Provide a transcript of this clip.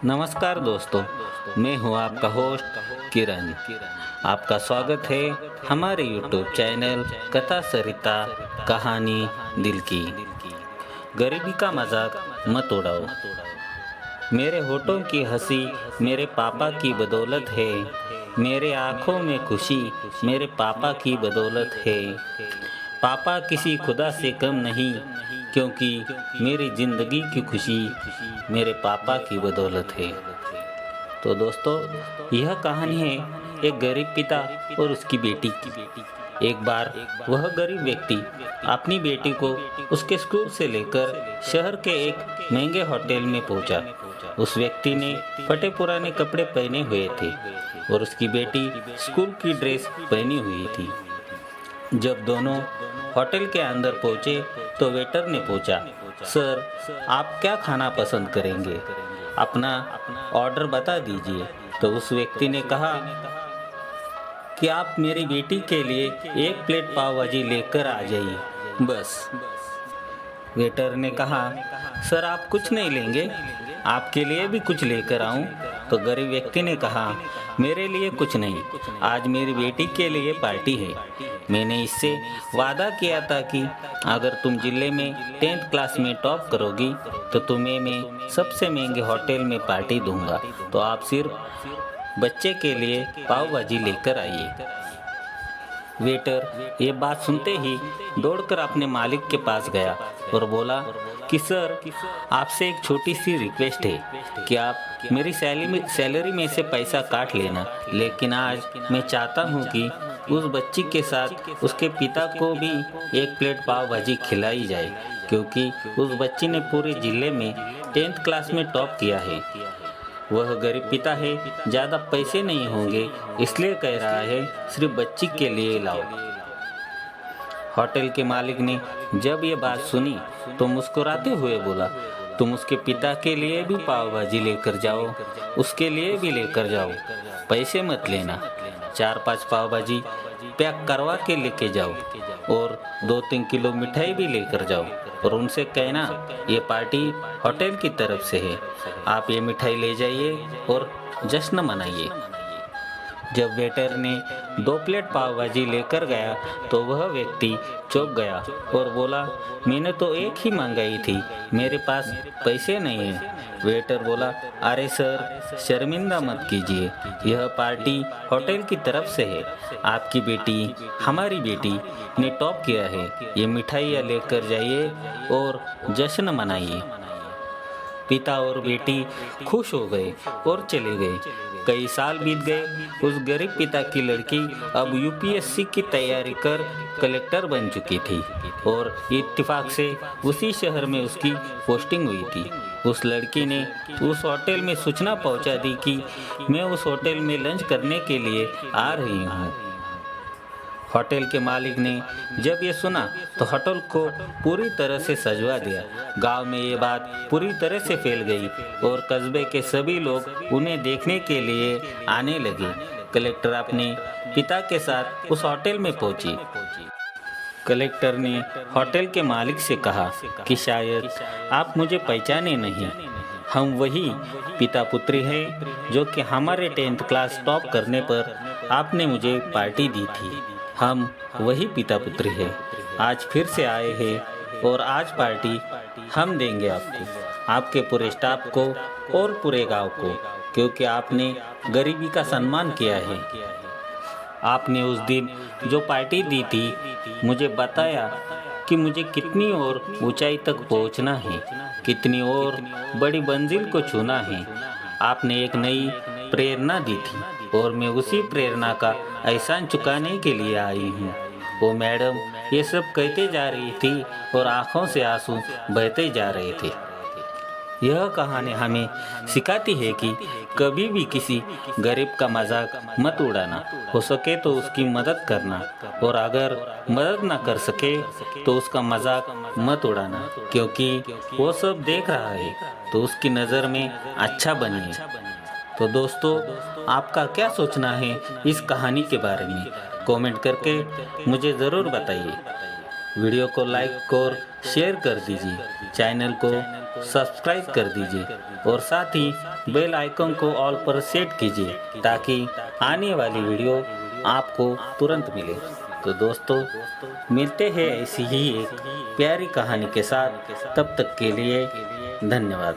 नमस्कार दोस्तों, मैं हूं आपका होस्ट किरण। आपका स्वागत है हमारे YouTube चैनल कथा सरिता कहानी दिल की। गरीबी का मजाक मत उड़ाओ। मेरे होठों की हंसी मेरे पापा की बदौलत है। मेरे आँखों में खुशी मेरे पापा की बदौलत है। पापा किसी खुदा से कम नहीं, क्योंकि मेरी ज़िंदगी की खुशी मेरे पापा की बदौलत है। तो दोस्तों, यह कहानी है एक गरीब पिता और उसकी बेटी की। एक बार वह गरीब व्यक्ति अपनी बेटी को उसके स्कूल से लेकर शहर के एक महंगे होटल में पहुंचा। उस व्यक्ति ने फटे पुराने कपड़े पहने हुए थे और उसकी बेटी स्कूल की ड्रेस पहनी हुई थी। जब दोनों होटल के अंदर पहुंचे तो वेटर ने पूछा, सर, आप क्या खाना पसंद करेंगे? अपना ऑर्डर बता दीजिए। तो उस व्यक्ति ने कहा कि आप मेरी बेटी के लिए एक प्लेट पाव भाजी लेकर आ जाइए, बस। वेटर ने कहा, सर, आप कुछ नहीं लेंगे? आपके लिए भी कुछ लेकर आऊं? तो गरीब व्यक्ति ने कहा, मेरे लिए कुछ नहीं, आज मेरी बेटी के लिए पार्टी है। मैंने इससे वादा किया था कि अगर तुम जिले में 10th क्लास में टॉप करोगी तो तुम्हें मैं सबसे महंगे होटल में पार्टी दूंगा। तो आप सिर्फ बच्चे के लिए पाव भाजी लेकर आइए। वेटर ये बात सुनते ही दौड़कर अपने मालिक के पास गया और बोला कि सर, आपसे एक छोटी सी रिक्वेस्ट है कि आप मेरी सैलरी में से पैसा काट लेना, लेकिन आज मैं चाहता हूँ कि उस बच्ची के साथ उसके पिता को भी एक प्लेट पाव भाजी खिलाई जाए, क्योंकि उस बच्ची ने पूरे जिले में 10th क्लास में टॉप किया है। वह गरीब पिता है, ज़्यादा पैसे नहीं होंगे, इसलिए कह रहा है सिर्फ बच्ची के लिए लाओ। होटल के मालिक ने जब ये बात सुनी तो मुस्कुराते हुए बोला, तुम उसके पिता के लिए भी पाव भाजी लेकर जाओ, उसके लिए भी लेकर जाओ, पैसे मत लेना। 4-5 पाव भाजी पैक करवा के लेके जाओ और 2-3 किलो मिठाई भी लेकर जाओ और उनसे कहना ये पार्टी होटल की तरफ से है, आप ये मिठाई ले जाइए और जश्न मनाइए। जब वेटर ने 2 प्लेट पाव भाजी लेकर गया तो वह व्यक्ति चौंक गया और बोला, मैंने तो एक ही मंगाई थी, मेरे पास पैसे नहीं हैं। वेटर बोला, अरे सर, शर्मिंदा मत कीजिए, यह पार्टी होटल की तरफ से है। आपकी बेटी, हमारी बेटी ने टॉप किया है, ये मिठाइयाँ लेकर जाइए और जश्न मनाइए। पिता और बेटी खुश हो गए और चले गए। कई साल बीत गए। उस गरीब पिता की लड़की अब यूपीएससी की तैयारी कर कलेक्टर बन चुकी थी और इत्तेफाक से उसी शहर में उसकी पोस्टिंग हुई थी। उस लड़की ने उस होटल में सूचना पहुंचा दी कि मैं उस होटल में लंच करने के लिए आ रही हूँ। होटल के मालिक ने जब ये सुना तो होटल को पूरी तरह से सजवा दिया। गांव में ये बात पूरी तरह से फैल गई और कस्बे के सभी लोग उन्हें देखने के लिए आने लगे। कलेक्टर अपने पिता के साथ उस होटल में पहुंची। कलेक्टर ने होटल के मालिक से कहा कि शायद आप मुझे पहचाने नहीं, हम वही पिता पुत्री हैं जो कि हमारे 10th क्लास टॉप करने पर आपने मुझे पार्टी दी थी। हम वही पिता पुत्री हैं, आज फिर से आए हैं और आज पार्टी हम देंगे आपको, आपके पूरे स्टाफ को और पूरे गांव को, क्योंकि आपने गरीबी का सम्मान किया है। आपने उस दिन जो पार्टी दी थी, मुझे बताया कि मुझे कितनी और ऊंचाई तक पहुंचना है, कितनी और बड़ी मंजिल को छूना है। आपने एक नई प्रेरणा दी थी और मैं उसी प्रेरणा का एहसान चुकाने के लिए आई हूँ। वो मैडम ये सब कहते जा रही थी और आंखों से आंसू बहते जा रहे थे। यह कहानी हमें सिखाती है कि कभी भी किसी गरीब का मजाक मत उड़ाना, हो सके तो उसकी मदद करना, और अगर मदद ना कर सके तो उसका मजाक मत उड़ाना, क्योंकि वो सब देख रहा है तो उसकी नज़र में अच्छा बनिए। तो दोस्तों, आपका क्या सोचना है इस कहानी के बारे में? कमेंट करके मुझे ज़रूर बताइए। वीडियो को लाइक और शेयर कर दीजिए। चैनल को सब्सक्राइब कर दीजिए और साथ ही बेल आइकन को ऑल पर सेट कीजिए ताकि आने वाली वीडियो आपको तुरंत मिले। तो दोस्तों, मिलते हैं ऐसी ही एक प्यारी कहानी के साथ। तब तक के लिए धन्यवाद।